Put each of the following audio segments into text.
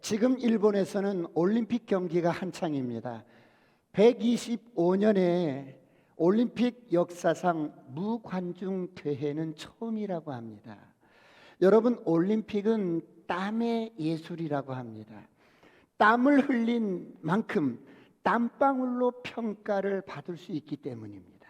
지금 일본에서는 올림픽 경기가 한창입니다. 125년에 올림픽 역사상 무관중 대회는 처음이라고 합니다. 여러분, 올림픽은 땀의 예술이라고 합니다. 땀을 흘린 만큼 땀방울로 평가를 받을 수 있기 때문입니다.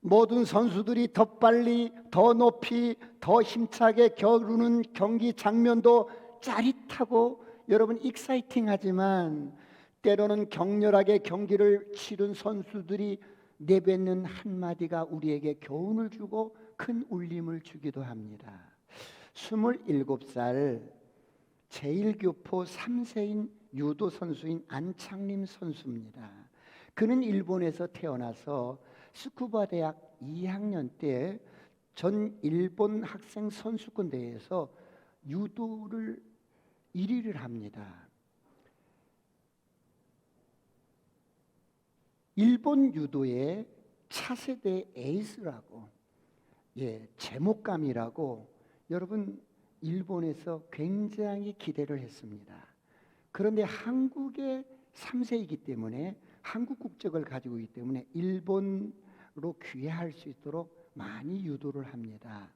모든 선수들이 더 빨리, 더 높이, 더 힘차게 겨루는 경기 장면도 짜릿하고 여러분 익사이팅하지만 때로는 격렬하게 경기를 치른 선수들이 내뱉는 한마디가 우리에게 교훈을 주고 큰 울림을 주기도 합니다. 27살 제1교포 3세인 유도 선수인 안창림 선수입니다. 그는 일본에서 태어나서 스쿠바 대학 2학년 때 전 일본 학생 선수권 대회에서 유도를 1위를 합니다. 일본 유도의 차세대 에이스라고, 제목감이라고 여러분 일본에서 굉장히 기대를 했습니다. 그런데 한국의 3세이기 때문에 한국 국적을 가지고 있기 때문에 일본으로 귀화할 수 있도록 많이 유도를 합니다.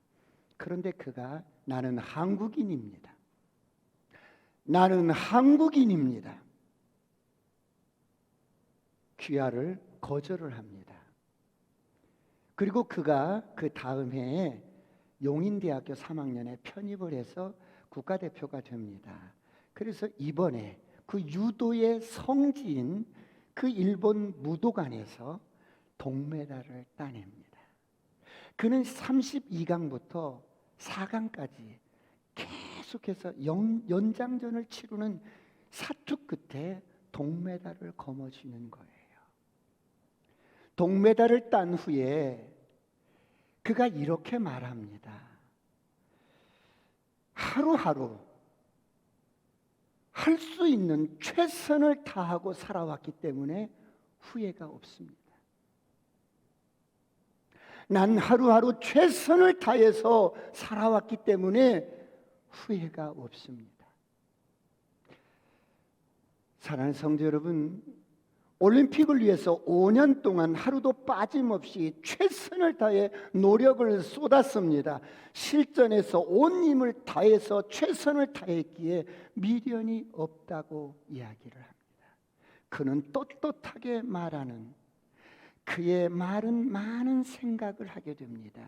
그런데 그가 나는 한국인입니다. 나는 한국인입니다. 귀화를 거절을 합니다. 그리고 그가 그 다음 해에 용인대학교 3학년에 편입을 해서 국가대표가 됩니다. 그래서 이번에 그 유도의 성지인 그 일본 무도관에서 동메달을 따냅니다. 그는 32강부터 4강까지 계속해서 연장전을 치르는 사투 끝에 동메달을 거머쥐는 거예요. 동메달을 딴 후에 그가 이렇게 말합니다. 하루하루 할 수 있는 최선을 다하고 살아왔기 때문에 후회가 없습니다. 난 하루하루 최선을 다해서 살아왔기 때문에 후회가 없습니다. 사랑하는 성도 여러분, 올림픽을 위해서 5년 동안 하루도 빠짐없이 최선을 다해 노력을 쏟았습니다. 실전에서 온 힘을 다해서 최선을 다했기에 미련이 없다고 이야기를 합니다. 그는 떳떳하게 말하는 그의 말은 많은 생각을 하게 됩니다.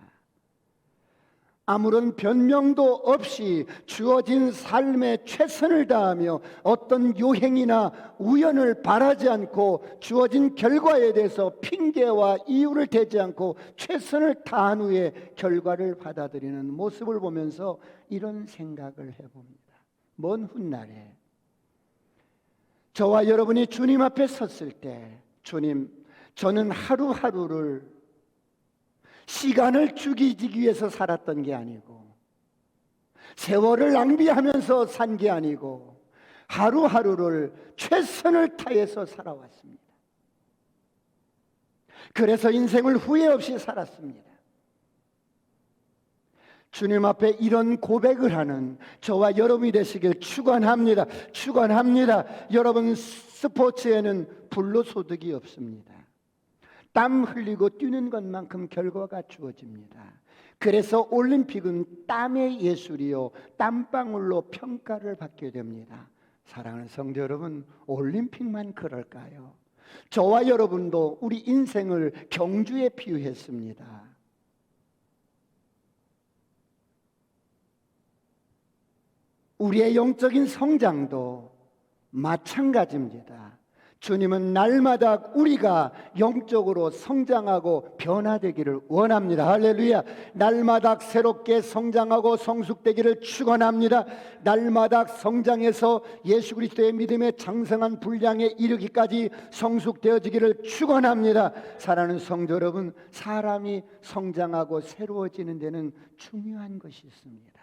아무런 변명도 없이 주어진 삶에 최선을 다하며 어떤 요행이나 우연을 바라지 않고 주어진 결과에 대해서 핑계와 이유를 대지 않고 최선을 다한 후에 결과를 받아들이는 모습을 보면서 이런 생각을 해봅니다. 먼 훗날에 저와 여러분이 주님 앞에 섰을 때, 주님, 저는 하루하루를 시간을 죽이기 위해서 살았던 게 아니고 세월을 낭비하면서 산 게 아니고 하루하루를 최선을 다해서 살아왔습니다. 그래서 인생을 후회 없이 살았습니다. 주님 앞에 이런 고백을 하는 저와 여러분이 되시길 축원합니다. 축원합니다. 여러분, 스포츠에는 불로소득이 없습니다. 땀 흘리고 뛰는 것만큼 결과가 주어집니다. 그래서 올림픽은 땀의 예술이요 땀방울로 평가를 받게 됩니다. 사랑하는 성도 여러분, 올림픽만 그럴까요? 저와 여러분도 우리 인생을 경주에 비유했습니다. 우리의 영적인 성장도 마찬가지입니다. 주님은 날마다 우리가 영적으로 성장하고 변화되기를 원합니다. 할렐루야. 날마다 새롭게 성장하고 성숙되기를 축원합니다. 날마다 성장해서 예수 그리스도의 믿음의 장성한 분량에 이르기까지 성숙되어지기를 축원합니다. 사랑하는 성도 여러분, 사람이 성장하고 새로워지는 데는 중요한 것이 있습니다.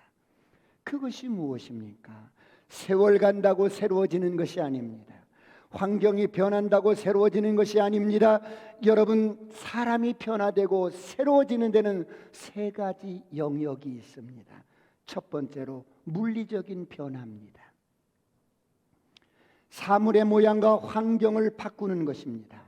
그것이 무엇입니까? 세월 간다고 새로워지는 것이 아닙니다. 환경이 변한다고 새로워지는 것이 아닙니다. 여러분, 사람이 변화되고 새로워지는 데는 세 가지 영역이 있습니다. 첫 번째로 물리적인 변화입니다. 사물의 모양과 환경을 바꾸는 것입니다.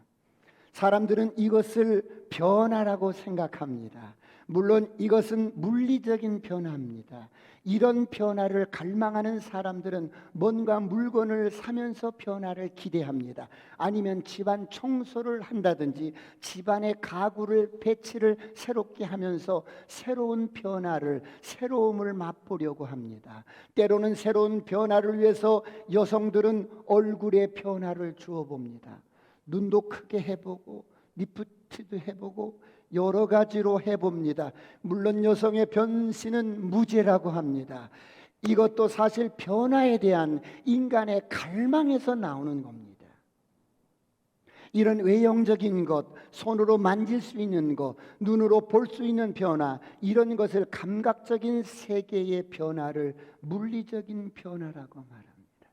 사람들은 이것을 변화라고 생각합니다. 물론 이것은 물리적인 변화입니다. 이런 변화를 갈망하는 사람들은 뭔가 물건을 사면서 변화를 기대합니다. 아니면 집안 청소를 한다든지 집안의 가구를 배치를 새롭게 하면서 새로운 변화를, 새로움을 맛보려고 합니다. 때로는 새로운 변화를 위해서 여성들은 얼굴에 변화를 주어 봅니다. 눈도 크게 해보고 리프트도 해보고 여러 가지로 해봅니다. 물론 여성의 변신은 무죄라고 합니다. 이것도 사실 변화에 대한 인간의 갈망에서 나오는 겁니다. 이런 외형적인 것, 손으로 만질 수 있는 것, 눈으로 볼 수 있는 변화, 이런 것을 감각적인 세계의 변화를 물리적인 변화라고 말합니다.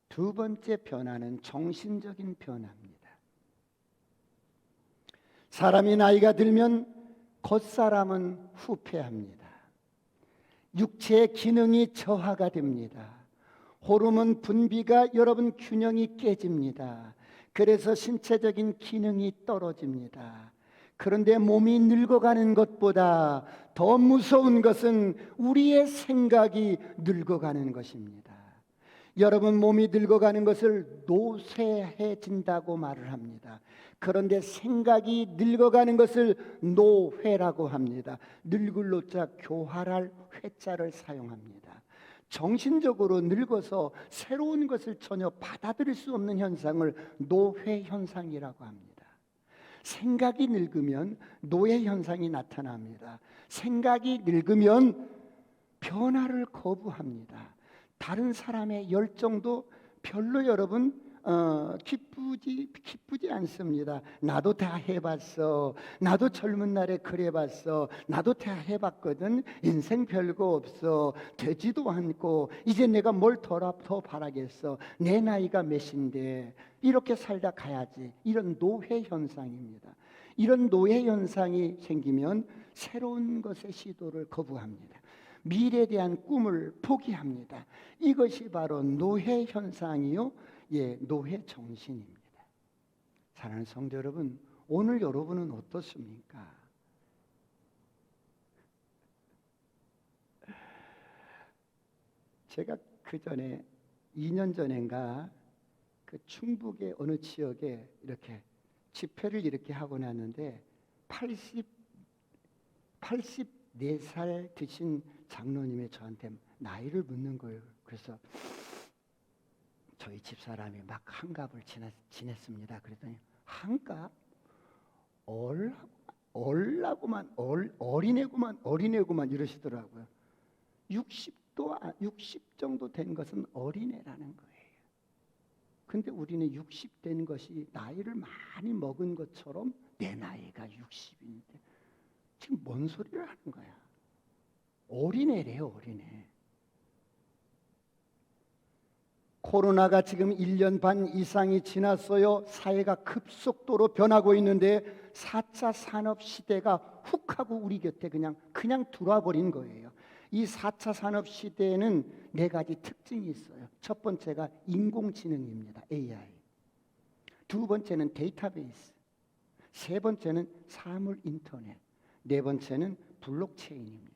두 번째 변화는 정신적인 변화입니다. 사람이 나이가 들면 겉사람은 후퇴합니다. 육체의 기능이 저하가 됩니다. 호르몬 분비가 여러분 균형이 깨집니다. 그래서 신체적인 기능이 떨어집니다. 그런데 몸이 늙어가는 것보다 더 무서운 것은 우리의 생각이 늙어가는 것입니다. 여러분 몸이 늙어가는 것을 노쇠해진다고 말을 합니다. 그런데 생각이 늙어가는 것을 노회라고 합니다. 늙을 노자 교활할 회자를 사용합니다. 정신적으로 늙어서 새로운 것을 전혀 받아들일 수 없는 현상을 노회 현상이라고 합니다. 생각이 늙으면 노예 현상이 나타납니다. 생각이 늙으면 변화를 거부합니다. 다른 사람의 열정도 별로 여러분 기쁘지 않습니다. 나도 다 해봤어. 나도 젊은 날에 그래봤어. 나도 다 해봤거든. 인생 별거 없어. 되지도 않고 이제 내가 뭘 더 바라겠어. 내 나이가 몇인데 이렇게 살다 가야지. 이런 노회 현상입니다. 이런 노회 현상이 생기면 새로운 것의 시도를 거부합니다. 미래에 대한 꿈을 포기합니다. 이것이 바로 노회 현상이요, 노회 정신입니다. 사랑하는 성도 여러분, 오늘 여러분은 어떻습니까? 제가 그 전에 2년 전인가 그 충북의 어느 지역에 이렇게 집회를 이렇게 하고 났는데 84살 드신 장로님이 저한테 나이를 묻는 거예요. 그래서 저희 집사람이 막 한갑을 지냈습니다. 그랬더니 한갑? 어린애구만 이러시더라고요. 60 정도 된 것은 어린애라는 거예요. 근데 우리는 60 된 것이 나이를 많이 먹은 것처럼 내 나이가 60인데 지금 뭔 소리를 하는 거야? 어린애래요, 어린애. 코로나가 지금 1년 반 이상이 지났어요. 사회가 급속도로 변하고 있는데 4차 산업 시대가 훅 하고 우리 곁에 그냥 들어와 버린 거예요. 이 4차 산업 시대에는 4가지 특징이 있어요. 첫 번째가 인공지능입니다. AI. 두 번째는 데이터베이스. 세 번째는 사물 인터넷. 네 번째는 블록체인입니다.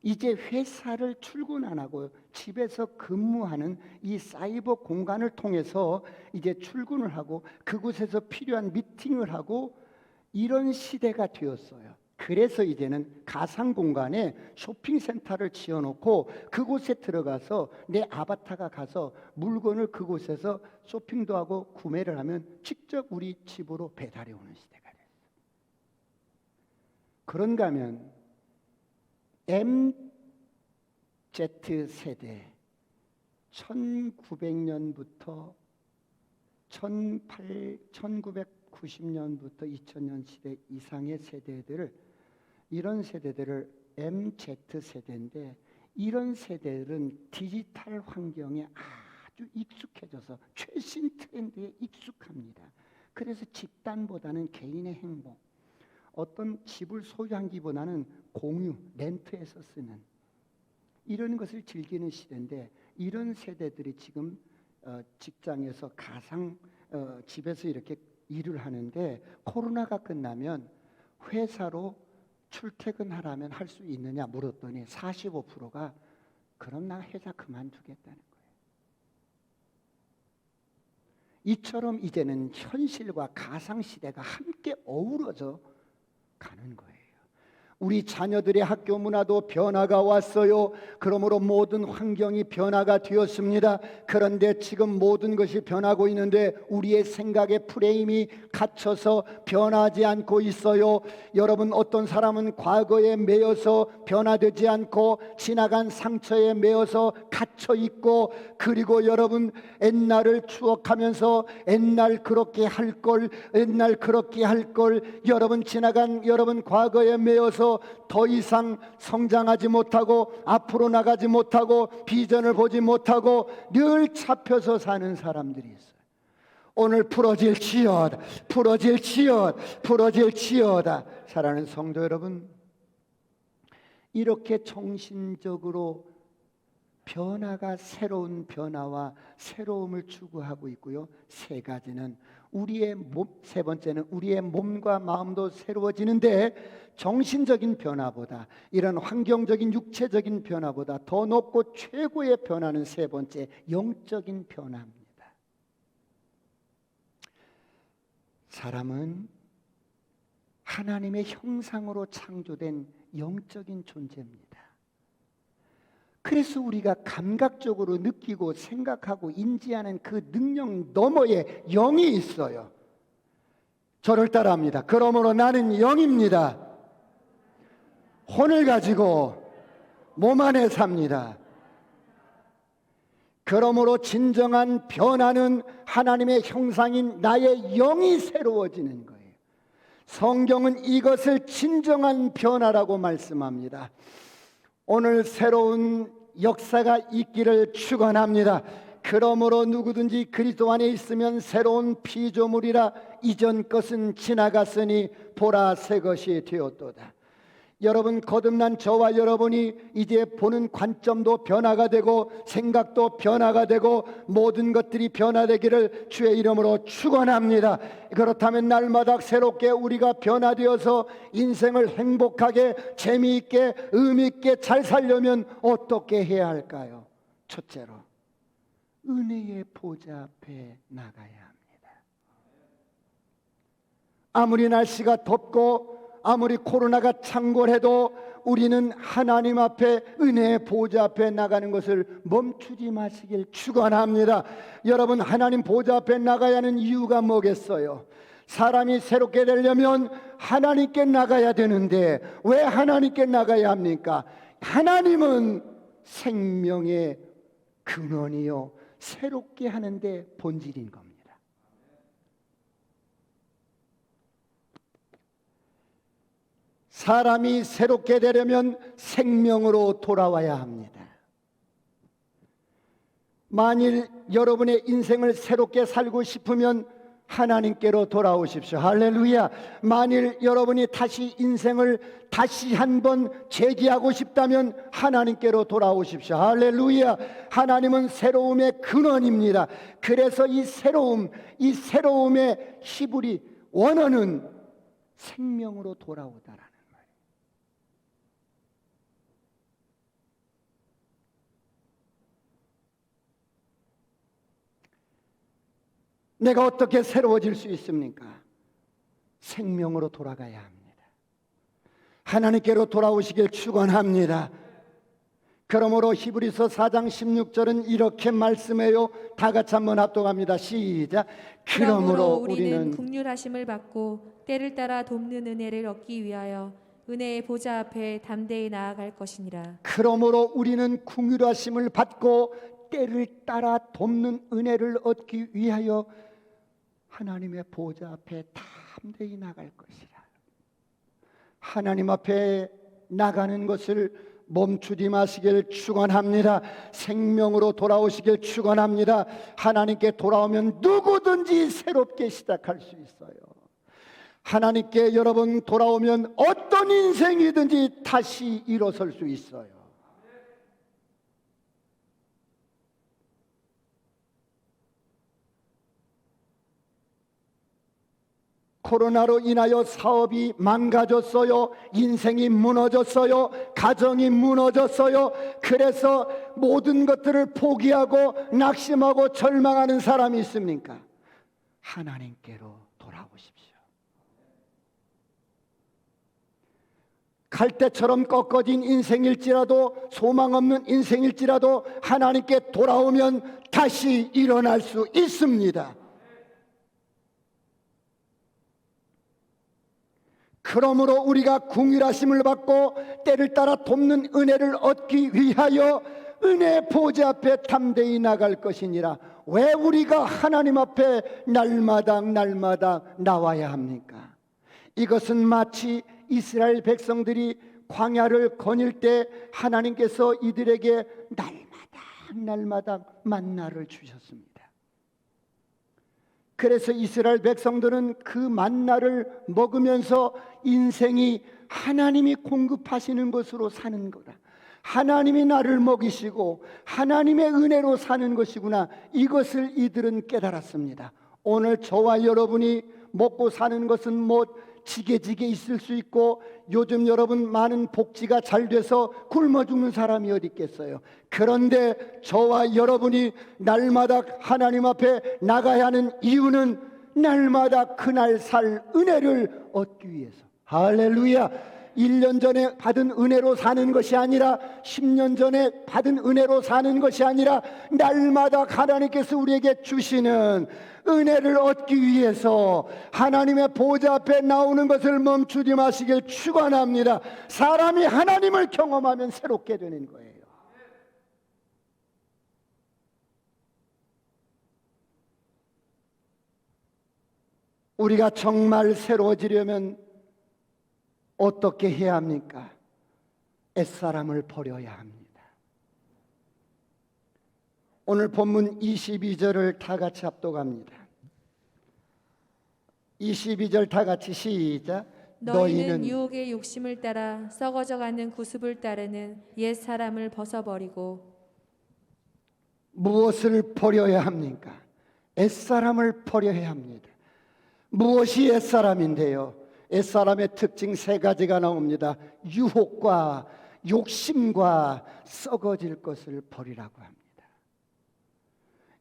이제 회사를 출근 안 하고 집에서 근무하는 이 사이버 공간을 통해서 이제 출근을 하고 그곳에서 필요한 미팅을 하고 이런 시대가 되었어요. 그래서 이제는 가상 공간에 쇼핑센터를 지어놓고 그곳에 들어가서 내 아바타가 가서 물건을 그곳에서 쇼핑도 하고 구매를 하면 직접 우리 집으로 배달해 오는 시대가 됐어요. 그런가 하면 MZ세대 1900년부터 1990년부터 2000년 시대 이상의 세대들을 이런 세대들을 MZ세대인데 이런 세대들은 디지털 환경에 아주 익숙해져서 최신 트렌드에 익숙합니다. 그래서 집단보다는 개인의 행복, 어떤 집을 소유하기보다는 공유, 렌트해서 쓰는 이런 것을 즐기는 시대인데 이런 세대들이 지금 직장에서 가상 집에서 이렇게 일을 하는데 코로나가 끝나면 회사로 출퇴근하라면 할 수 있느냐 물었더니 45%가 그럼 나 회사 그만두겠다는 거예요. 이처럼 이제는 현실과 가상시대가 함께 어우러져 가는 거예요. 우리 자녀들의 학교 문화도 변화가 왔어요. 그러므로 모든 환경이 변화가 되었습니다. 그런데 지금 모든 것이 변하고 있는데 우리의 생각의 프레임이 갇혀서 변하지 않고 있어요. 여러분, 어떤 사람은 과거에 매여서 변화되지 않고 지나간 상처에 매여서 갇혀 있고, 그리고 여러분 옛날을 추억하면서 옛날 그렇게 할 걸, 옛날 그렇게 할 걸, 여러분 지나간 여러분 과거에 매여서 더 이상 성장하지 못하고 앞으로 나가지 못하고 비전을 보지 못하고 늘 잡혀서 사는 사람들이 있어요. 오늘 부러질지어다, 부러질지어다, 부러질지어다. 사랑하는 성도 여러분, 이렇게 정신적으로 변화가 새로운 변화와 새로움을 추구하고 있고요. 세 가지는 세 번째는 우리의 몸과 마음도 새로워지는데, 정신적인 변화보다, 이런 환경적인 육체적인 변화보다 더 높고 최고의 변화는 세 번째, 영적인 변화입니다. 사람은 하나님의 형상으로 창조된 영적인 존재입니다. 그래서 우리가 감각적으로 느끼고 생각하고 인지하는 그 능력 너머에 영이 있어요. 저를 따라합니다. 그러므로 나는 영입니다. 혼을 가지고 몸 안에 삽니다. 그러므로 진정한 변화는 하나님의 형상인 나의 영이 새로워지는 거예요. 성경은 이것을 진정한 변화라고 말씀합니다. 오늘 새로운 역사가 있기를 축원합니다. 그러므로 누구든지 그리스도 안에 있으면 새로운 피조물이라, 이전 것은 지나갔으니 보라 새 것이 되었도다. 여러분, 거듭난 저와 여러분이 이제 보는 관점도 변화가 되고 생각도 변화가 되고 모든 것들이 변화되기를 주의 이름으로 축원합니다. 그렇다면 날마다 새롭게 우리가 변화되어서 인생을 행복하게, 재미있게, 의미있게 잘 살려면 어떻게 해야 할까요? 첫째로, 은혜의 보좌 앞에 나가야 합니다. 아무리 날씨가 덥고 아무리 코로나가 창궐해도 우리는 하나님 앞에, 은혜의 보좌 앞에 나가는 것을 멈추지 마시길 축원합니다. 여러분, 하나님 보좌 앞에 나가야 하는 이유가 뭐겠어요? 사람이 새롭게 되려면 하나님께 나가야 되는데 왜 하나님께 나가야 합니까? 하나님은 생명의 근원이요, 새롭게 하는데 본질인 겁니다. 사람이 새롭게 되려면 생명으로 돌아와야 합니다. 만일 여러분의 인생을 새롭게 살고 싶으면 하나님께로 돌아오십시오. 할렐루야. 만일 여러분이 다시 인생을 다시 한번 재기하고 싶다면 하나님께로 돌아오십시오. 할렐루야. 하나님은 새로움의 근원입니다. 그래서 이 새로움의 히브리 원어는 생명으로 돌아오다라는, 내가 어떻게 새로워질 수 있습니까? 생명으로 돌아가야 합니다. 하나님께로 돌아오시길 축원합니다. 그러므로 히브리서 4장 16절은 이렇게 말씀해요. 다 같이 한번 합독합니다. 시작. 그러므로 우리는 긍휼하심을 받고 때를 따라 돕는 은혜를 얻기 위하여 은혜의 보좌 앞에 담대히 나아갈 것이니라. 그러므로 우리는 긍휼하심을 받고 때를 따라 돕는 은혜를 얻기 위하여 하나님의 보좌 앞에 담대히 나갈 것이라. 하나님 앞에 나가는 것을 멈추지 마시길 축원합니다. 생명으로 돌아오시길 축원합니다. 하나님께 돌아오면 누구든지 새롭게 시작할 수 있어요. 하나님께 여러분 돌아오면 어떤 인생이든지 다시 일어설 수 있어요. 코로나로 인하여 사업이 망가졌어요. 인생이 무너졌어요. 가정이 무너졌어요. 그래서 모든 것들을 포기하고 낙심하고 절망하는 사람이 있습니까? 하나님께로 돌아오십시오. 갈대처럼 꺾어진 인생일지라도, 소망 없는 인생일지라도 하나님께 돌아오면 다시 일어날 수 있습니다. 그러므로 우리가 궁휼하심을 받고 때를 따라 돕는 은혜를 얻기 위하여 은혜 보좌 앞에 담대히 나갈 것이니라. 왜 우리가 하나님 앞에 날마다 나와야 합니까? 이것은 마치 이스라엘 백성들이 광야를 거닐 때 하나님께서 이들에게 날마다 만나를 주셨습니다. 그래서 이스라엘 백성들은 그 만나를 먹으면서 인생이 하나님이 공급하시는 것으로 사는 거다, 하나님이 나를 먹이시고 하나님의 은혜로 사는 것이구나, 이것을 이들은 깨달았습니다. 오늘 저와 여러분이 먹고 사는 것은 뭐 지게지게 있을 수 있고, 요즘 여러분 많은 복지가 잘 돼서 굶어 죽는 사람이 어디 있겠어요. 그런데 저와 여러분이 날마다 하나님 앞에 나가야 하는 이유는 날마다 그날 살 은혜를 얻기 위해서. 할렐루야. 1년 전에 받은 은혜로 사는 것이 아니라, 10년 전에 받은 은혜로 사는 것이 아니라, 날마다 하나님께서 우리에게 주시는 은혜를 얻기 위해서 하나님의 보좌 앞에 나오는 것을 멈추지 마시길 축원합니다. 사람이 하나님을 경험하면 새롭게 되는 거예요. 우리가 정말 새로워지려면 어떻게 해야 합니까? 옛사람을 버려야 합니다. 오늘 본문 22절을 다 같이 합독합니다. 22절 다 같이 시작. 너희는 유혹의 욕심을 따라 썩어져가는 구습을 따르는 옛사람을 벗어버리고. 무엇을 버려야 합니까? 옛사람을 버려야 합니다. 무엇이 옛사람인데요? 옛사람의 특징 3가지가 나옵니다. 유혹과 욕심과 썩어질 것을 버리라고 합니다.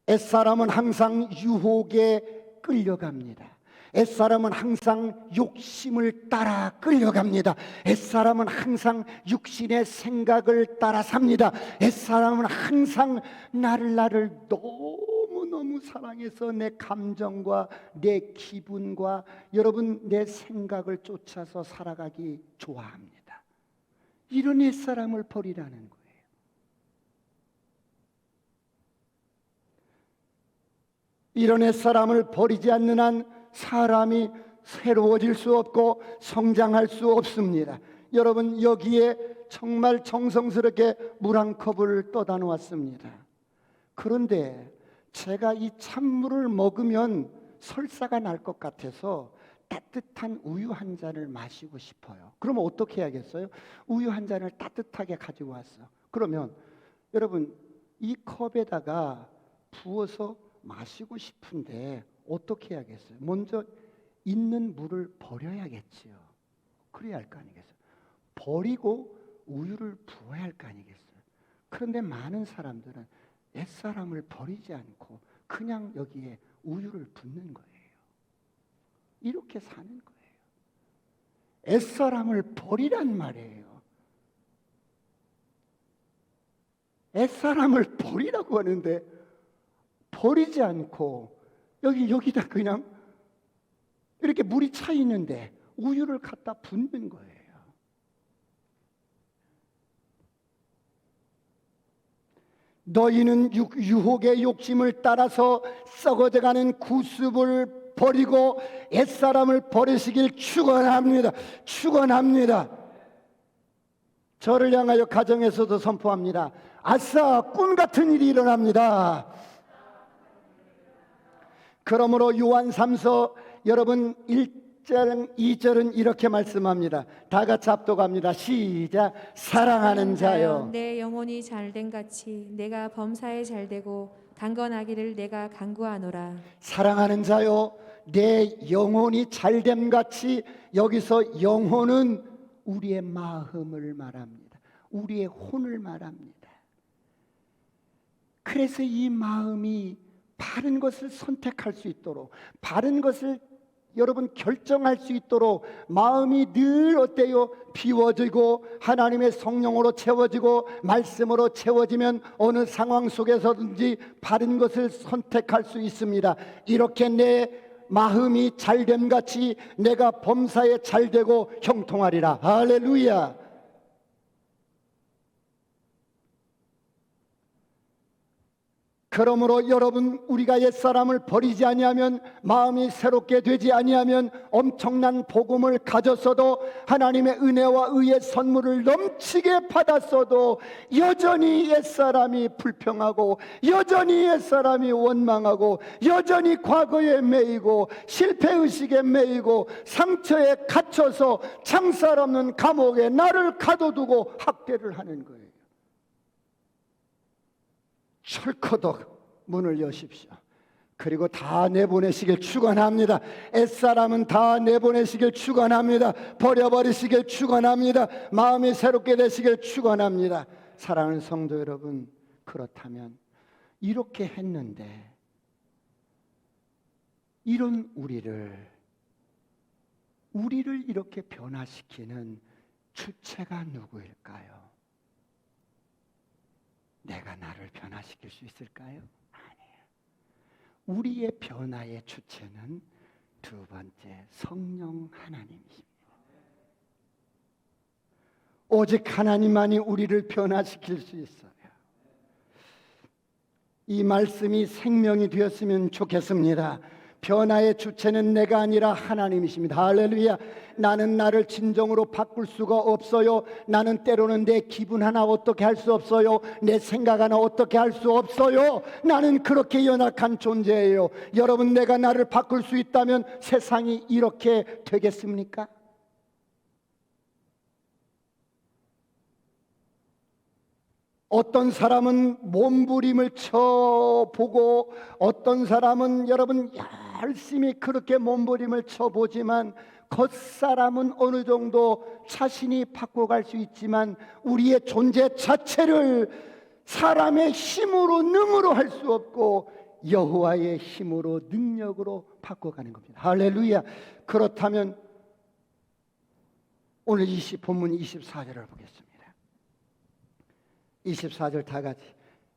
옛사람은 항상 유혹에 끌려갑니다. 옛사람은 항상 욕심을 따라 끌려갑니다. 옛사람은 항상 육신의 생각을 따라 삽니다. 옛사람은 항상 나를 너무 사랑해서 내 감정과 내 기분과 여러분 내 생각을 쫓아서 살아가기 좋아합니다. 이런 옛사람을 버리라는 거예요. 이런 옛사람을 버리지 않는 한 사람이 새로워질 수 없고 성장할 수 없습니다. 여러분, 여기에 정말 정성스럽게 물 한 컵을 떠다 놓았습니다. 그런데 제가 이 찬물을 먹으면 설사가 날 것 같아서 따뜻한 우유 한 잔을 마시고 싶어요. 그러면 어떻게 해야겠어요? 우유 한 잔을 따뜻하게 가지고 왔어. 그러면 여러분, 이 컵에다가 부어서 마시고 싶은데 어떻게 해야겠어요? 먼저 있는 물을 버려야겠지요. 그래야 할 거 아니겠어요? 버리고 우유를 부어야 할 거 아니겠어요? 그런데 많은 사람들은 옛사람을 버리지 않고 그냥 여기에 우유를 붓는 거예요. 이렇게 사는 거예요. 옛사람을 버리란 말이에요. 옛사람을 버리라고 하는데 버리지 않고 여기다 그냥 이렇게 물이 차 있는데 우유를 갖다 붓는 거예요. 너희는 유혹의 욕심을 따라서 썩어져가는 구습을 버리고 옛사람을 버리시길 축원합니다. 축원합니다. 저를 향하여 가정에서도 선포합니다. 아싸, 꿈 같은 일이 일어납니다. 그러므로 요한 3서 여러분 1절 2절은 이렇게 말씀합니다. 다 같이 합독합니다. 시작. 사랑하는 자여, 내 영혼이 잘된 같이 내가 범사에 잘되고 강건하기를 내가 간구하노라. 사랑하는 자여, 내 영혼이 잘됨 같이 여기서 영혼은 우리의 마음을 말합니다. 우리의 혼을 말합니다. 그래서 이 마음이 바른 것을 선택할 수 있도록, 바른 것을 여러분 결정할 수 있도록 마음이 늘 어때요? 비워지고 하나님의 성령으로 채워지고 말씀으로 채워지면 어느 상황 속에서든지 바른 것을 선택할 수 있습니다. 이렇게 내 마음이 잘됨 같이 내가 범사에 잘되고 형통하리라. 할렐루야. 그러므로 여러분, 우리가 옛사람을 버리지 아니하면, 마음이 새롭게 되지 아니하면 엄청난 복음을 가졌어도, 하나님의 은혜와 의의 선물을 넘치게 받았어도 여전히 옛사람이 불평하고, 여전히 옛사람이 원망하고, 여전히 과거에 매이고 실패의식에 매이고 상처에 갇혀서 창살 없는 감옥에 나를 가둬두고 학대를 하는 거예요. 철커덕 문을 여십시오. 그리고 다 내보내시길 축원합니다. 옛사람은 다 내보내시길 축원합니다. 버려버리시길 축원합니다. 마음이 새롭게 되시길 축원합니다. 사랑하는 성도 여러분, 그렇다면 이렇게 했는데 이런 우리를 이렇게 변화시키는 주체가 누구일까요? 내가 나를 변화시킬 수 있을까요? 아니에요. 우리의 변화의 주체는 두 번째, 성령 하나님이십니다. 오직 하나님만이 우리를 변화시킬 수 있어요. 이 말씀이 생명이 되었으면 좋겠습니다. 변화의 주체는 내가 아니라 하나님이십니다. 할렐루야. 나는 나를 진정으로 바꿀 수가 없어요. 나는 때로는 내 기분 하나 어떻게 할 수 없어요. 내 생각 하나 어떻게 할 수 없어요. 나는 그렇게 연약한 존재예요. 여러분, 내가 나를 바꿀 수 있다면 세상이 이렇게 되겠습니까? 어떤 사람은 몸부림을 쳐보고, 어떤 사람은 여러분 열심히 그렇게 몸부림을 쳐보지만 겉사람은 어느 정도 자신이 바꿔갈 수 있지만 우리의 존재 자체를 사람의 힘으로 능으로 할 수 없고 여호와의 힘으로 능력으로 바꿔가는 겁니다. 할렐루야. 그렇다면 오늘 본문 24절을 보겠습니다. 24절 다 같이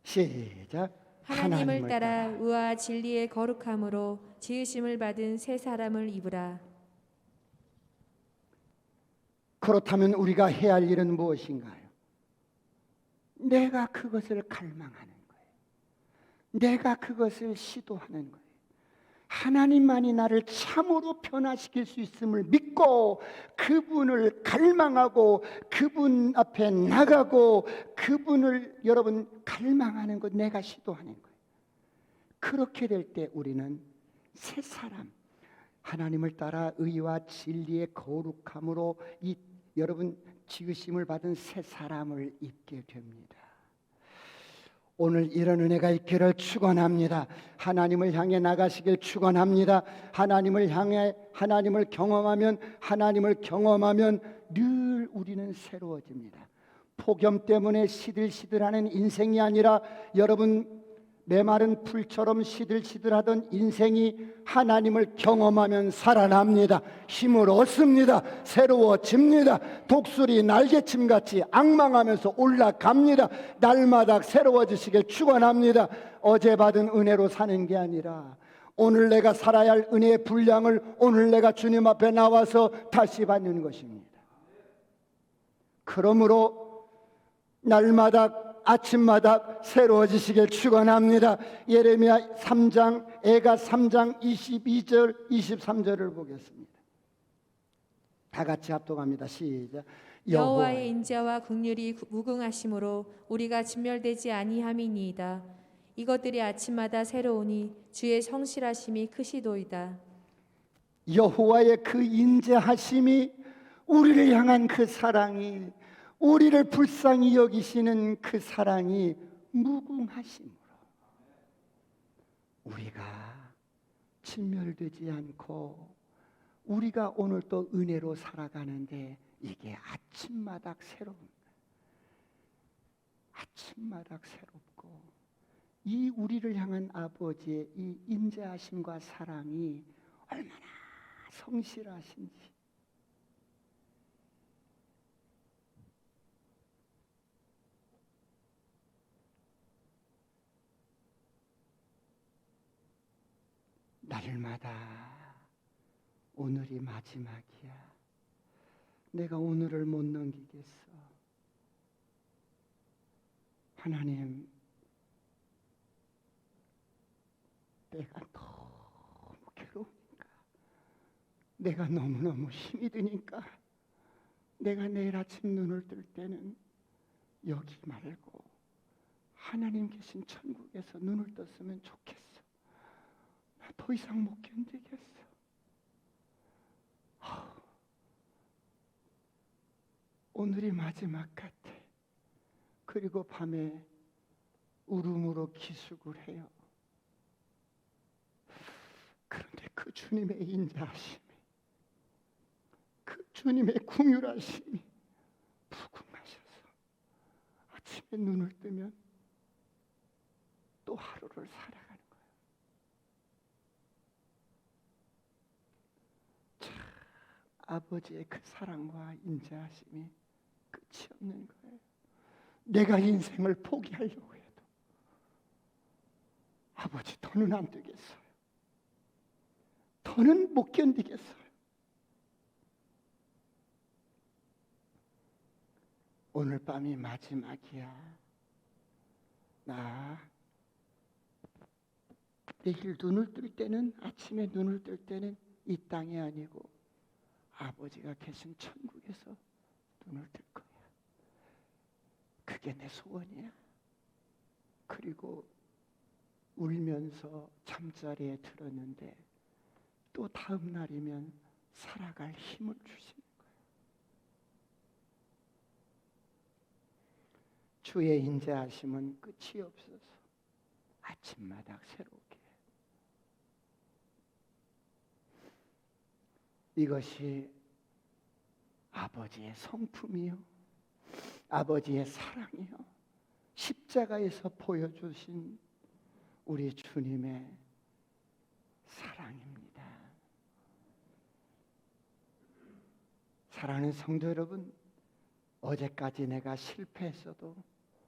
시작. 하나님을 따라 의와 진리의 거룩함으로 지으심을 받은 새 사람을 입으라. 그렇다면 우리가 해야 할 일은 무엇인가요? 내가 그것을 갈망하는 거예요. 내가 그것을 시도하는 거예요. 하나님만이 나를 참으로 변화시킬 수 있음을 믿고 그분을 갈망하고 그분 앞에 나가고 그분을 여러분 갈망하는 것, 내가 시도하는 거예요. 그렇게 될 때 우리는 새 사람, 하나님을 따라 의와 진리의 거룩함으로 이 여러분 지으심을 받은 새 사람을 입게 됩니다. 오늘 이런 은혜가 있기를 축원합니다. 하나님을 향해 나가시길 축원합니다. 하나님을 향해 하나님을 경험하면 늘 우리는 새로워집니다. 폭염 때문에 시들시들하는 인생이 아니라 여러분 메마른 풀처럼 시들시들하던 인생이 하나님을 경험하면 살아납니다. 힘을 얻습니다. 새로워집니다. 독수리 날개침같이 앙망하면서 올라갑니다. 날마다 새로워지시길 축원합니다. 어제 받은 은혜로 사는 게 아니라 오늘 내가 살아야 할 은혜의 분량을 오늘 내가 주님 앞에 나와서 다시 받는 것입니다. 그러므로 날마다 아침마다 새로워지시길 축원합니다. 예레미야 3장, 애가 3장 22절 23절을 보겠습니다. 다 같이 합독합니다. 시작. 여호와의 인자와 긍휼이 무궁하심으로 우리가 진멸되지 아니함이니이다. 이것들이 아침마다 새로우니 주의 성실하심이 크시도이다. 여호와의 그 인자하심이, 우리를 향한 그 사랑이, 우리를 불쌍히 여기시는 그 사랑이 무궁하심으로 우리가 진멸되지 않고 우리가 오늘 또 은혜로 살아가는데 이게 아침마다 새로운, 아침마다 새롭고, 이 우리를 향한 아버지의 이 인자하심과 사랑이 얼마나 성실하신지. 날마다 오늘이 마지막이야. 내가 오늘을 못 넘기겠어. 하나님, 내가 너무 괴로우니까, 내가 너무너무 힘이 드니까, 내가 내일 아침 눈을 뜰 때는 여기 말고 하나님 계신 천국에서 눈을 떴으면 좋겠어. 나 더 이상 못 견디겠어. 오늘이 마지막 같아. 그리고 밤에 울음으로 기숙을 해요. 그런데 그 주님의 인자하심이, 그 주님의 긍휼하심이 부궁하셔서 아침에 눈을 뜨면 또 하루를 살아가는 거예요. 참, 아버지의 그 사랑과 인자하심이 끝이 없는 거예요. 내가 인생을 포기하려고 해도 아버지, 더는 안 되겠어요. 더는 못 견디겠어요. 오늘 밤이 마지막이야. 나 내일 눈을 뜰 때는, 아침에 눈을 뜰 때는 이 땅이 아니고 아버지가 계신 천국에서 눈을 뜰 거야. 그게 내 소원이야. 그리고 울면서 잠자리에 들었는데 또 다음 날이면 살아갈 힘을 주시는 거예요. 주의 인자하심은 끝이 없어서 아침마다 새롭게. 이것이 아버지의 성품이요, 아버지의 사랑이요, 십자가에서 보여주신 우리 주님의 사랑입니다. 사랑하는 성도 여러분, 어제까지 내가 실패했어도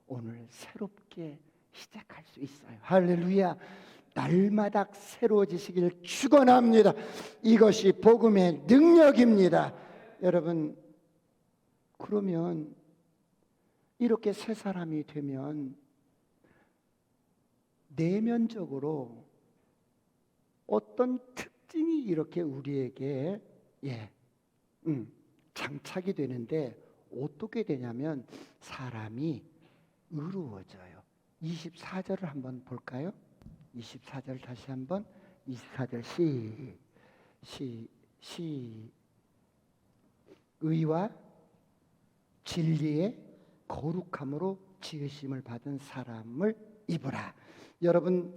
오늘 새롭게 시작할 수 있어요. 할렐루야. 날마다 새로워지시길 축원합니다. 이것이 복음의 능력입니다. 여러분, 그러면 이렇게 새 사람이 되면 내면적으로 어떤 특징이 이렇게 우리에게 장착이 되는데, 어떻게 되냐면 사람이 의로워져요. 24절을 한번 볼까요? 24절 다시 한번. 24절 의와 진리의 거룩함으로 지으심을 받은 사람을 입으라. 여러분,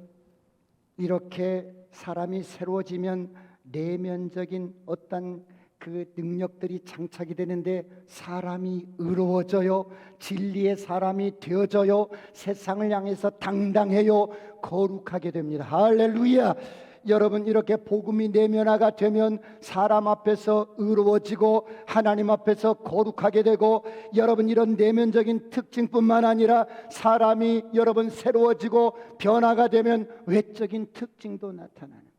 이렇게 사람이 새로워지면 내면적인 어떤 그 능력들이 장착이 되는데 사람이 의로워져요. 진리의 사람이 되어져요. 세상을 향해서 당당해요. 거룩하게 됩니다. 할렐루야. 여러분, 이렇게 복음이 내면화가 되면 사람 앞에서 의로워지고 하나님 앞에서 거룩하게 되고, 여러분, 이런 내면적인 특징뿐만 아니라 사람이 여러분 새로워지고 변화가 되면 외적인 특징도 나타나는 거예요.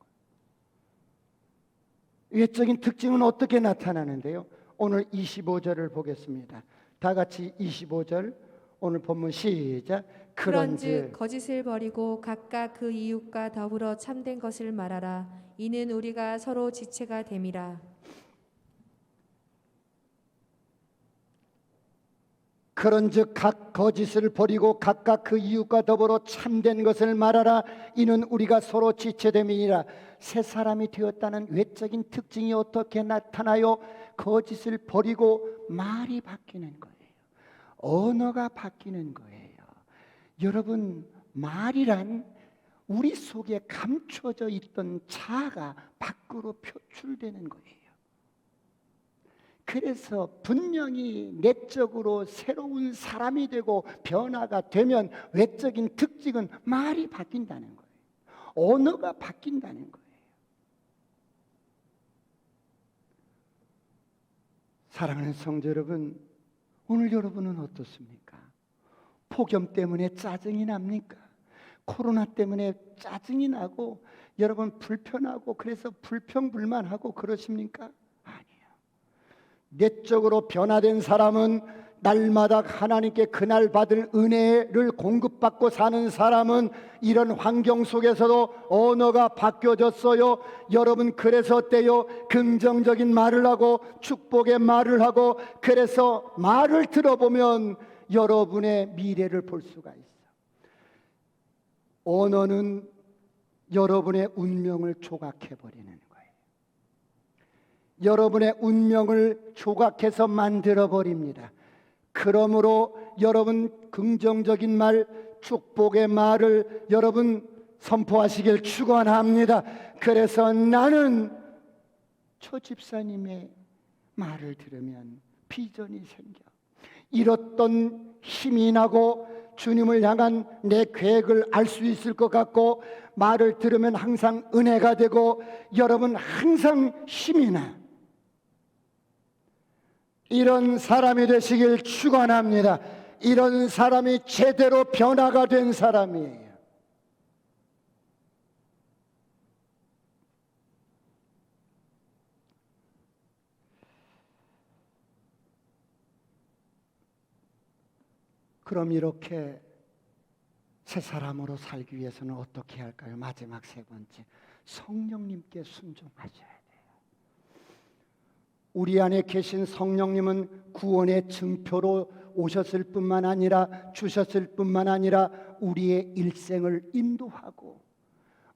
외적인 특징은 어떻게 나타나는데요? 오늘 25절을 보겠습니다. 다 같이 25절 오늘 본문 시작. 그런즉 거짓을 버리고 각각 그 이웃과 더불어 참된 것을 말하라. 이는 우리가 서로 지체가 됨이라. 그런즉 각 거짓을 버리고 각각 그 이웃과 더불어 참된 것을 말하라. 이는 우리가 서로 지체됨이니라. 새 사람이 되었다는 외적인 특징이 어떻게 나타나요? 거짓을 버리고 말이 바뀌는 거예요. 언어가 바뀌는 거예요. 여러분, 말이란 우리 속에 감춰져 있던 자아가 밖으로 표출되는 거예요. 그래서 분명히 내적으로 새로운 사람이 되고 변화가 되면 외적인 특징은 말이 바뀐다는 거예요. 언어가 바뀐다는 거예요. 사랑하는 성도 여러분, 오늘 여러분은 어떻습니까? 폭염 때문에 짜증이 납니까? 코로나 때문에 짜증이 나고 여러분 불편하고 그래서 불평불만하고 그러십니까? 아니에요. 내적으로 변화된 사람은 날마다 하나님께 그날 받을 은혜를 공급받고 사는 사람은 이런 환경 속에서도 언어가 바뀌어졌어요. 여러분 그래서 어때요? 긍정적인 말을 하고 축복의 말을 하고 그래서 말을 들어보면 여러분의 미래를 볼 수가 있어요. 언어는 여러분의 운명을 조각해버리는 거예요. 여러분의 운명을 조각해서 만들어버립니다. 그러므로 여러분 긍정적인 말, 축복의 말을 여러분 선포하시길 축원합니다. 그래서 나는 저 집사님의 말을 들으면 비전이 생겨. 잃었던 힘이 나고 주님을 향한 내 계획을 알 수 있을 것 같고 말을 들으면 항상 은혜가 되고 여러분 항상 힘이 나. 이런 사람이 되시길 축원합니다. 이런 사람이 제대로 변화가 된 사람이에요. 그럼 이렇게 새 사람으로 살기 위해서는 어떻게 할까요? 마지막 세 번째, 성령님께 순종하셔야 돼요. 우리 안에 계신 성령님은 구원의 증표로 오셨을 뿐만 아니라 주셨을 뿐만 아니라 우리의 일생을 인도하고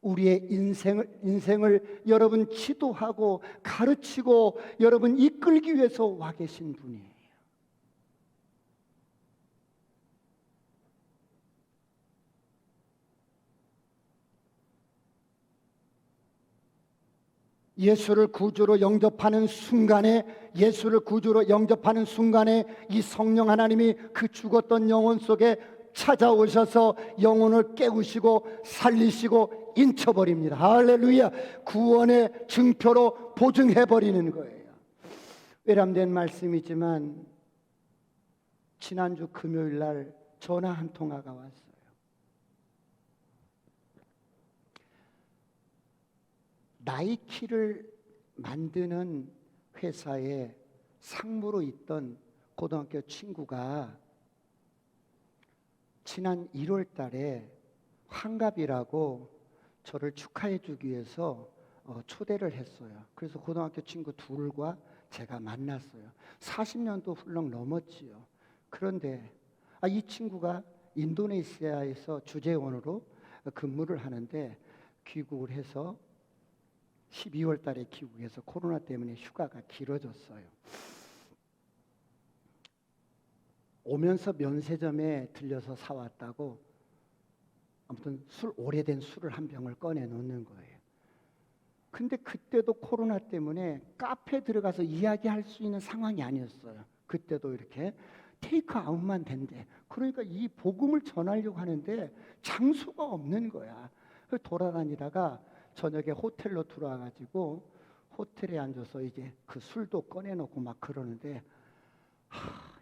우리의 인생을 여러분 지도하고 가르치고 여러분 이끌기 위해서 와 계신 분이에요. 예수를 구주로 영접하는 순간에 이 성령 하나님이 그 죽었던 영혼 속에 찾아오셔서 영혼을 깨우시고 살리시고 인쳐버립니다. 할렐루야. 구원의 증표로 보증해버리는 거예요. 외람된 말씀이지만 지난주 금요일 날 전화 한 통화가 왔어요. 나이키를 만드는 회사에 상무로 있던 고등학교 친구가 지난 1월 달에 환갑이라고 저를 축하해 주기 위해서 초대를 했어요. 그래서 고등학교 친구 둘과 제가 만났어요. 40년도 훌렁 넘었지요. 그런데 이 친구가 인도네시아에서 주재원으로 근무를 하는데 귀국을 해서 12월 달에 귀국해서 코로나 때문에 휴가가 길어졌어요. 오면서 면세점에 들려서 사왔다고 아무튼 오래된 술을 한 병을 꺼내 놓는 거예요. 근데 그때도 코로나 때문에 카페 들어가서 이야기할 수 있는 상황이 아니었어요. 그때도 이렇게 테이크아웃만 된대. 그러니까 이 복음을 전하려고 하는데 장소가 없는 거야. 돌아다니다가 저녁에 호텔로 들어와가지고 호텔에 앉아서 이제 그 술도 꺼내놓고 막 그러는데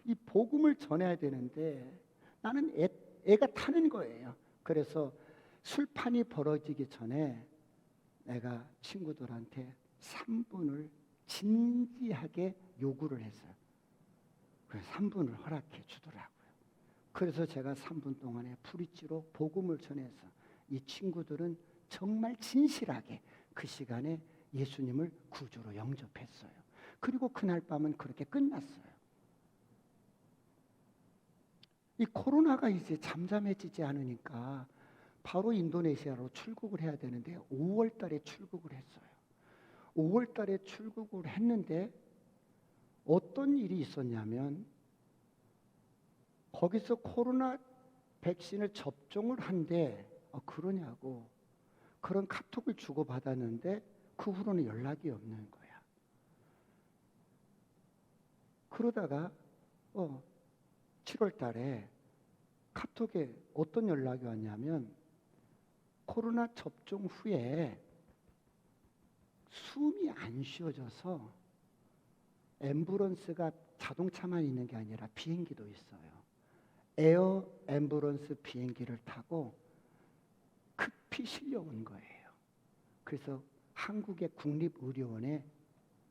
이 복음을 전해야 되는데 나는 애가 타는 거예요. 그래서 술판이 벌어지기 전에 내가 친구들한테 3분을 진지하게 요구를 했어요. 그래서 3분을 허락해 주더라고요. 그래서 제가 3분 동안에 프리치로 복음을 전해서 이 친구들은 정말 진실하게 그 시간에 예수님을 구주로 영접했어요. 그리고 그날 밤은 그렇게 끝났어요. 이 코로나가 이제 잠잠해지지 않으니까 바로 인도네시아로 출국을 해야 되는데 5월 달에 출국을 했어요. 5월 달에 출국을 했는데 어떤 일이 있었냐면 거기서 코로나 백신을 접종을 한데 그러냐고 그런 카톡을 주고받았는데 그 후로는 연락이 없는 거야. 그러다가 7월 달에 카톡에 어떤 연락이 왔냐면 코로나 접종 후에 숨이 안 쉬어져서 앰뷸런스가 자동차만 있는 게 아니라 비행기도 있어요. 에어 앰뷸런스 비행기를 타고 급히 실려온 거예요. 그래서 한국의 국립의료원에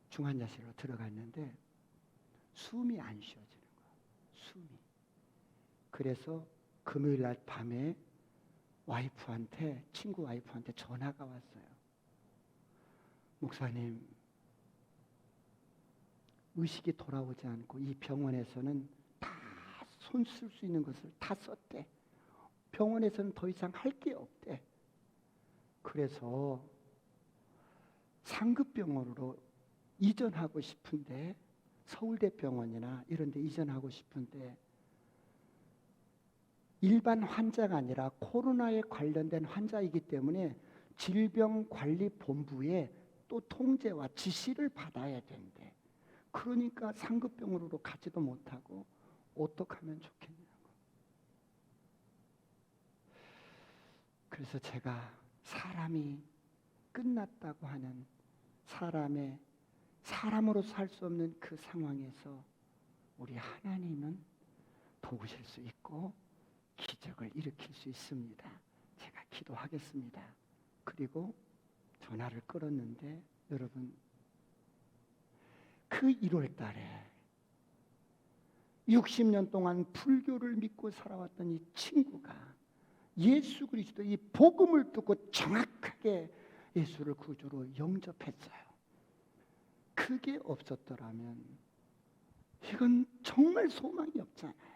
중환자실로 들어갔는데 숨이 안 쉬어지는 거예요. 숨이. 그래서 금요일 날 밤에 친구 와이프한테 전화가 왔어요. 목사님, 의식이 돌아오지 않고 이 병원에서는 다 손 쓸 수 있는 것을 다 썼대. 병원에서는 더 이상 할 게 없대. 그래서 상급병원으로 이전하고 싶은데, 서울대병원이나 이런 데 이전하고 싶은데 일반 환자가 아니라 코로나에 관련된 환자이기 때문에 질병관리본부에 또 통제와 지시를 받아야 된대. 그러니까 상급병원으로 가지도 못하고 어떻게 하면 좋겠냐고. 그래서 제가 사람이 끝났다고 하는 사람으로서 할 수 없는 그 상황에서 우리 하나님은 도우실 수 있고 기적을 일으킬 수 있습니다. 제가 기도하겠습니다. 그리고 전화를 끌었는데 여러분, 그 1월 달에 60년 동안 불교를 믿고 살아왔던 이 친구가 예수 그리스도 이 복음을 듣고 정확하게 예수를 구주로 영접했어요. 그게 없었더라면 이건 정말 소망이 없잖아요.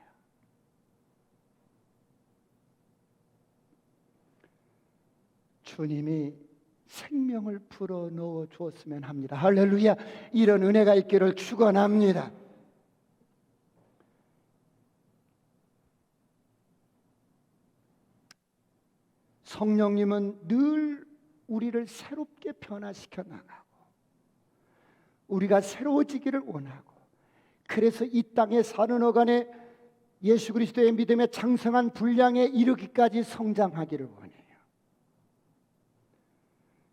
주님이 생명을 불어넣어 주었으면 합니다. 할렐루야. 이런 은혜가 있기를 축원합니다. 성령님은 늘 우리를 새롭게 변화시켜 나가고 우리가 새로워지기를 원하고, 그래서 이 땅에 사는 어간에 예수 그리스도의 믿음에 장성한 분량에 이르기까지 성장하기를 원해요.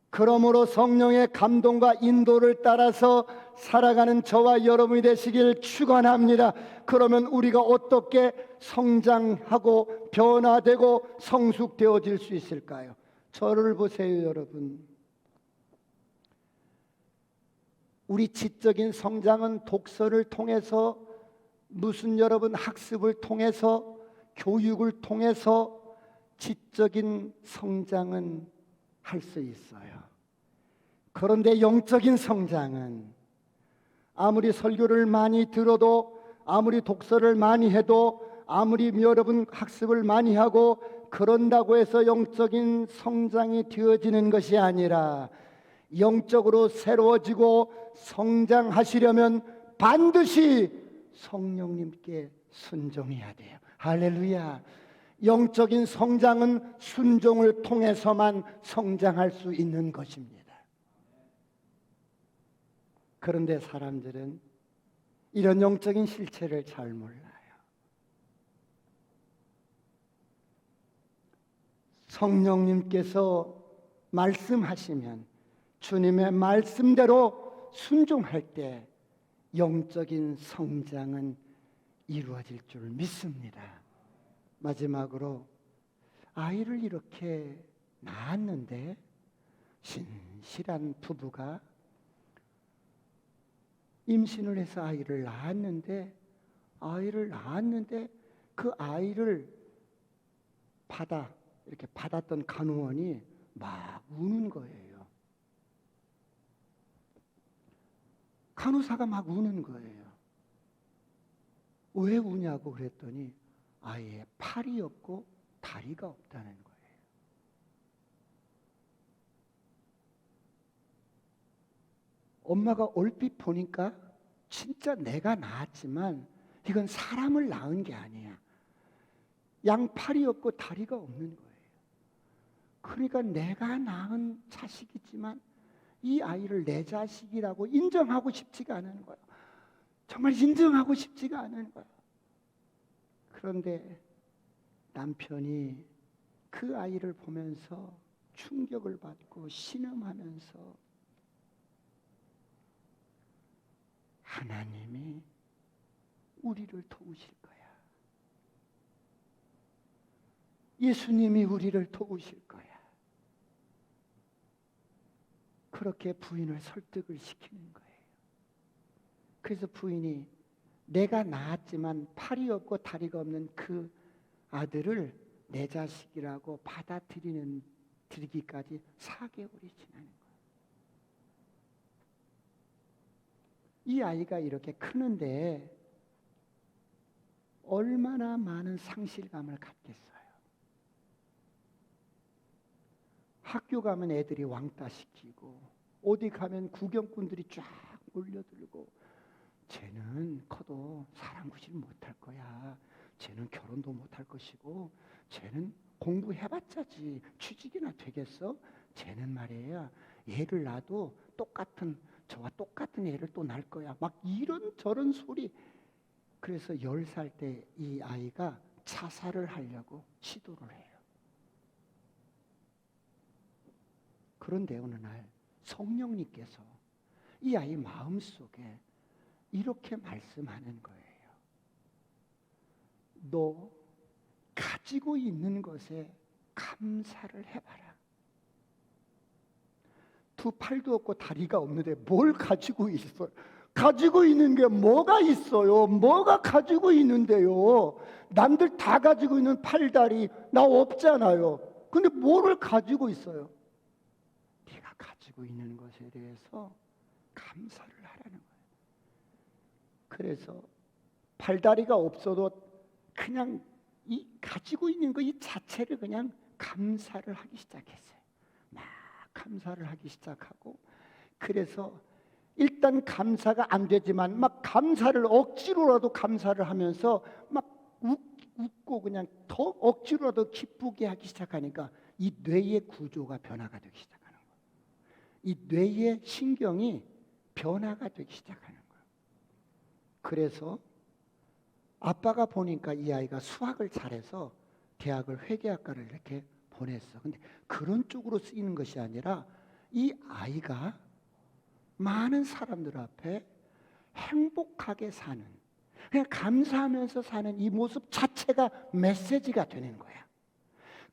그러므로 성령의 감동과 인도를 따라서 살아가는 저와 여러분이 되시길 축원합니다. 그러면 우리가 어떻게 성장하고 변화되고 성숙되어질 수 있을까요? 저를 보세요, 여러분. 우리 지적인 성장은 독서를 통해서, 무슨 여러분 학습을 통해서, 교육을 통해서 지적인 성장은 할 수 있어요. 그런데 영적인 성장은 아무리 설교를 많이 들어도, 아무리 독서를 많이 해도, 아무리 여러분 학습을 많이 하고 그런다고 해서 영적인 성장이 되어지는 것이 아니라, 영적으로 새로워지고 성장하시려면 반드시 성령님께 순종해야 돼요. 할렐루야. 영적인 성장은 순종을 통해서만 성장할 수 있는 것입니다. 그런데 사람들은 이런 영적인 실체를 잘 몰라요. 성령님께서 말씀하시면 주님의 말씀대로 순종할 때 영적인 성장은 이루어질 줄 믿습니다. 마지막으로, 아이를 이렇게 낳았는데, 신실한 부부가 임신을 해서 아이를 낳았는데 그 아이를 이렇게 받았던 간호원이 막 우는 거예요. 간호사가 막 우는 거예요. 왜 우냐고 그랬더니 아이의 팔이 없고 다리가 없다는 거예요. 엄마가 얼핏 보니까 진짜 내가 낳았지만 이건 사람을 낳은 게 아니야. 양팔이 없고 다리가 없는 거예요. 그러니까 내가 낳은 자식이지만 이 아이를 내 자식이라고 인정하고 싶지가 않은 거예요. 정말 인정하고 싶지가 않은 거예요. 그런데 남편이 그 아이를 보면서 충격을 받고 신음하면서 하나님이 우리를 도우실 거야. 예수님이 우리를 도우실 거야. 그렇게 부인을 설득을 시키는 거예요. 그래서 부인이 내가 낳았지만 팔이 없고 다리가 없는 그 아들을 내 자식이라고 받아들이기까지 4개월이 지나는 거예요. 이 아이가 이렇게 크는데 얼마나 많은 상실감을 갖겠어요. 학교 가면 애들이 왕따 시키고 어디 가면 구경꾼들이 쫙 몰려들고 쟤는 커도 사람 구실 못할 거야. 쟤는 결혼도 못할 것이고 쟤는 공부해봤자지 취직이나 되겠어? 쟤는 말이야 얘를 낳아도 저와 똑같은 애를 또 낳을 거야. 막 이런저런 소리. 그래서 10살 때 이 아이가 자살을 하려고 시도를 해요. 그런데 어느 날 성령님께서 이 아이 마음속에 이렇게 말씀하는 거예요. 너 가지고 있는 것에 감사를 해봐라. 두 팔도 없고 다리가 없는데 뭘 가지고 있어요? 가지고 있는 게 뭐가 있어요? 뭐가 가지고 있는데요? 남들 다 가지고 있는 팔다리 나 없잖아요. 근데 뭐를 가지고 있어요? 네가 가지고 있는 것에 대해서 감사를 하라는 거예요. 그래서 팔다리가 없어도 그냥 이 가지고 있는 거 이 자체를 그냥 감사를 하기 시작했어요. 막 감사를 하기 시작하고 그래서 일단 감사가 안 되지만 막 감사를 억지로라도 감사를 하면서 막 웃고 그냥 더 억지로라도 기쁘게 하기 시작하니까 이 뇌의 구조가 변화가 되기 시작하는 거예요. 이 뇌의 신경이 변화가 되기 시작하는 거예요. 그래서 아빠가 보니까 이 아이가 수학을 잘해서 대학을 회계학과를 이렇게 보냈어. 근데 그런 쪽으로 쓰이는 것이 아니라 이 아이가 많은 사람들 앞에 행복하게 사는, 그냥 감사하면서 사는 이 모습 자체가 메시지가 되는 거야.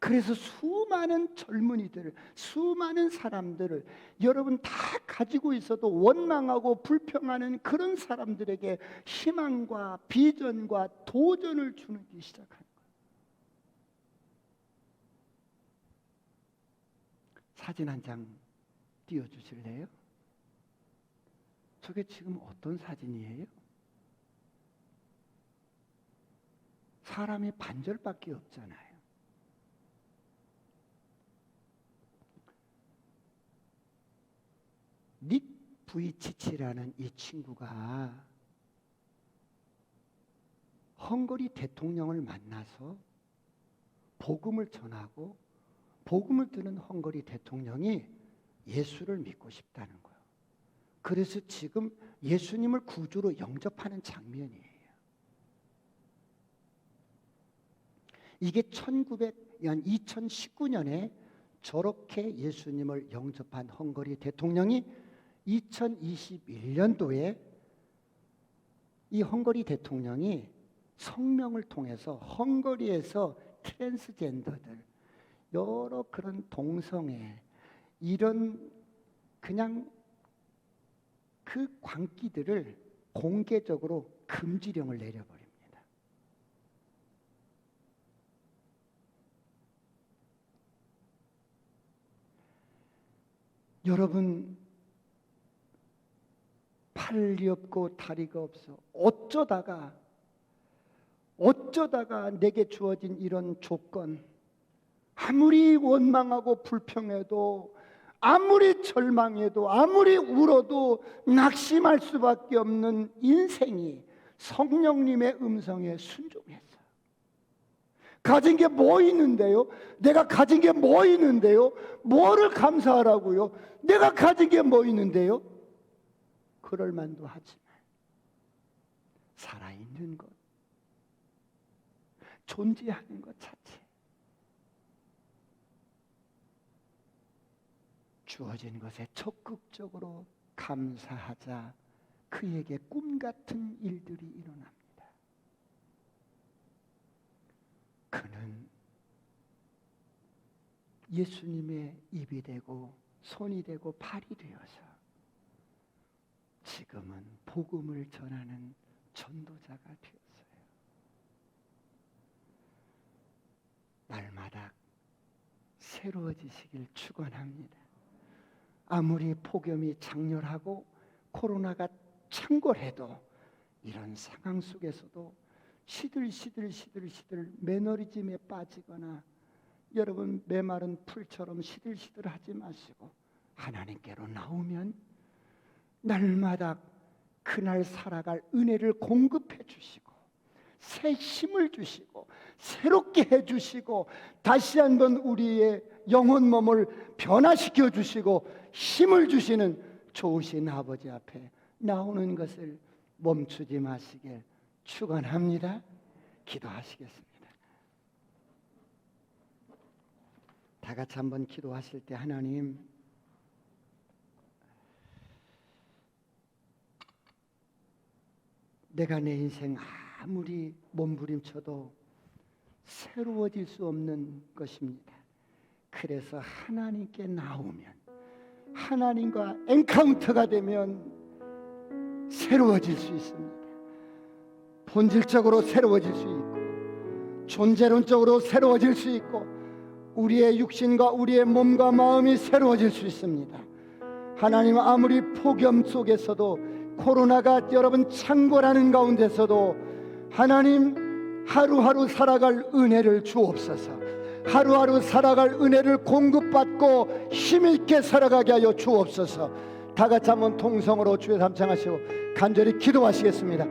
그래서 수많은 젊은이들, 수많은 사람들을 여러분 다 가지고 있어도 원망하고 불평하는 그런 사람들에게 희망과 비전과 도전을 주기 시작하는 거예요. 사진 한 장 띄워주실래요? 저게 지금 어떤 사진이에요? 사람이 반절밖에 없잖아요. 닉 부이치치라는 이 친구가 헝가리 대통령을 만나서 복음을 전하고 복음을 듣는 헝가리 대통령이 예수를 믿고 싶다는 거예요. 그래서 지금 예수님을 구주로 영접하는 장면이에요. 이게 2019년에 저렇게 예수님을 영접한 헝가리 대통령이 2021년도에 이 헝가리 대통령이 성명을 통해서 헝가리에서 트랜스젠더들, 여러 그런 동성애, 이런 그냥 그 광기들을 공개적으로 금지령을 내려버립니다. 여러분, 팔이 없고 다리가 없어 어쩌다가 내게 주어진 이런 조건, 아무리 원망하고 불평해도, 아무리 절망해도, 아무리 울어도 낙심할 수밖에 없는 인생이 성령님의 음성에 순종했어요. 가진 게 뭐 있는데요? 내가 가진 게 뭐 있는데요? 뭐를 감사하라고요? 내가 가진 게 뭐 있는데요? 그럴 만도 하지만 살아있는 것, 존재하는 것 자체, 주어진 것에 적극적으로 감사하자 그에게 꿈같은 일들이 일어납니다. 그는 예수님의 입이 되고 손이 되고 발이 되어서 지금은 복음을 전하는 전도자가 되었어요. 날마다 새로워지시길 축원합니다. 아무리 폭염이 장렬하고 코로나가 창궐해도 이런 상황 속에서도 시들시들 매너리즘에 빠지거나 여러분 메마른 풀처럼 시들시들하지 마시고 하나님께로 나오면 날마다 그날 살아갈 은혜를 공급해 주시고 새 힘을 주시고 새롭게 해 주시고 다시 한번 우리의 영혼 몸을 변화시켜 주시고 힘을 주시는 좋으신 아버지 앞에 나오는 것을 멈추지 마시길 축원합니다. 기도하시겠습니다. 다 같이 한번 기도하실 때 하나님, 내가 내 인생 아무리 몸부림쳐도 새로워질 수 없는 것입니다. 그래서 하나님께 나오면, 하나님과 엔카운터가 되면 새로워질 수 있습니다. 본질적으로 새로워질 수 있고 존재론적으로 새로워질 수 있고 우리의 육신과 우리의 몸과 마음이 새로워질 수 있습니다. 하나님, 아무리 폭염 속에서도 코로나가 여러분 창궐하는 가운데서도 하나님, 하루하루 살아갈 은혜를 주옵소서. 하루하루 살아갈 은혜를 공급받고 힘있게 살아가게 하여 주옵소서. 다 같이 한번 통성으로 주의 삼창하시고 간절히 기도하시겠습니다.